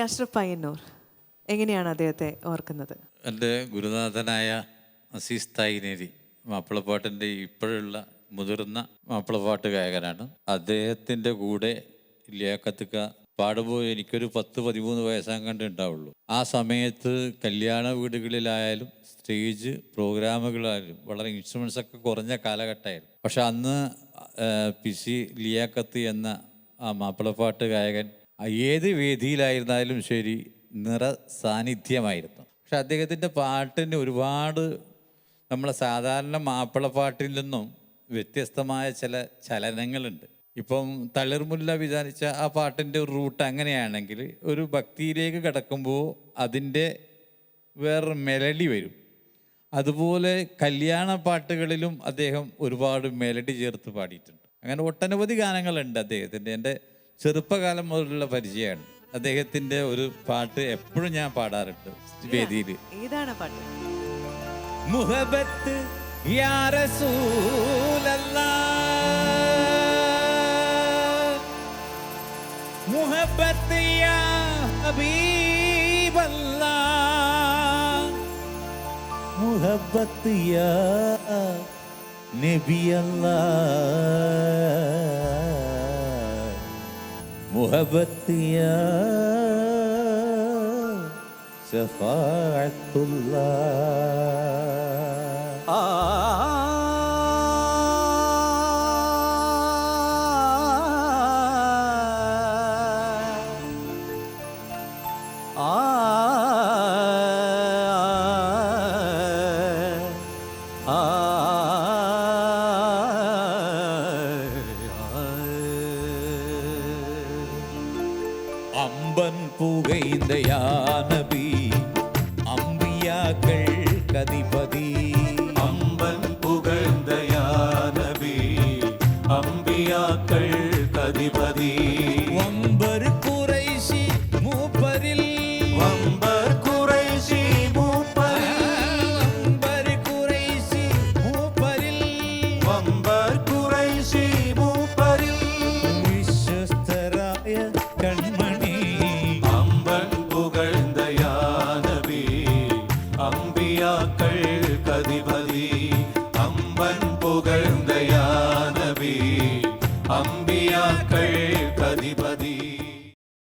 അഷ്റഫ് പയ്യന്നൂർ എങ്ങനെയാണ് അദ്ദേഹത്തെ ഓർക്കുന്നത്? എൻ്റെ ഗുരുനാഥനായ അസീസ് തായിനേരി മാപ്പിളപ്പാട്ടിൻ്റെ ഇപ്പോഴുള്ള മുതിർന്ന മാപ്പിളപ്പാട്ട് ഗായകനാണ്. അദ്ദേഹത്തിൻ്റെ കൂടെ ലിയാഖത്ത് പാടുമ്പോൾ എനിക്കൊരു 10-13 വയസ്സാങ്കണ്ട് ഉണ്ടാവുള്ളൂ. ആ സമയത്ത് കല്യാണ വീടുകളിലായാലും സ്റ്റേജ് പ്രോഗ്രാമുകളായാലും വളരെ ഇൻസ്ട്രുമെൻസ് ഒക്കെ കുറഞ്ഞ കാലഘട്ടമായിരുന്നു. പക്ഷെ അന്ന് പിസി ലിയാഖത്ത് എന്ന ആ മാപ്പിളപ്പാട്ട് ഗായകൻ ഏത് വേദിയിലായിരുന്നാലും ശരി നിറ സാന്നിധ്യമായിരുന്നു. പക്ഷെ അദ്ദേഹത്തിൻ്റെ പാട്ടിന് ഒരുപാട് നമ്മളെ സാധാരണ മാപ്പിളപ്പാട്ടിൽ നിന്നും വ്യത്യസ്തമായ ചില ചലനങ്ങളുണ്ട്. ഇപ്പം തളിർമുല്ല വിചാരിച്ച ആ പാട്ടിൻ്റെ ഒരു റൂട്ട് അങ്ങനെയാണെങ്കിൽ ഒരു ഭക്തിയിലേക്ക് കടക്കുമ്പോൾ അതിൻ്റെ വേറൊരു മെലഡി വരും. അതുപോലെ കല്യാണ പാട്ടുകളിലും അദ്ദേഹം ഒരുപാട് മെലഡി ചേർത്ത് പാടിയിട്ടുണ്ട്. അങ്ങനെ ഒട്ടനവധി ഗാനങ്ങളുണ്ട് അദ്ദേഹത്തിൻ്റെ. എൻ്റെ ചെറുപ്പകാലം മുതലുള്ള പരിചയമാണ്. അദ്ദേഹത്തിൻ്റെ ഒരു പാട്ട് എപ്പോഴും ഞാൻ പാടാറുണ്ട് വേദിയിൽ. ഏതാണ് പാട്ട്? മുഹബത്ത് യാ റസൂലല്ലാഹ്, മുഹബത്ത് യാ ഹബീബല്ലാഹ്, മുഹബത്ത് യാ നബിയല്ലാഹ്, മുഹബത്ത് യാ ശഫാഅത്തുല്ലാഹ്. அம்பன் புகைந்த யானபி அம்பியாக்கள் கதிபதி, அம்பன் புகழ்ந்த யானபி அம்பியாக்கள் கதிபதி, வம்பர் குறைஷி மூப்பரில், வம்பர் குறைஷி மூப்பரில், வம்பர் குறைஷி மூப்பரில், வம்பர் குறைஷி மூப்பரில், விஸ்வஸ்தராய கண்மணி, அம்பன் புகழ்ந்த யானபி அம்பியாக்கள்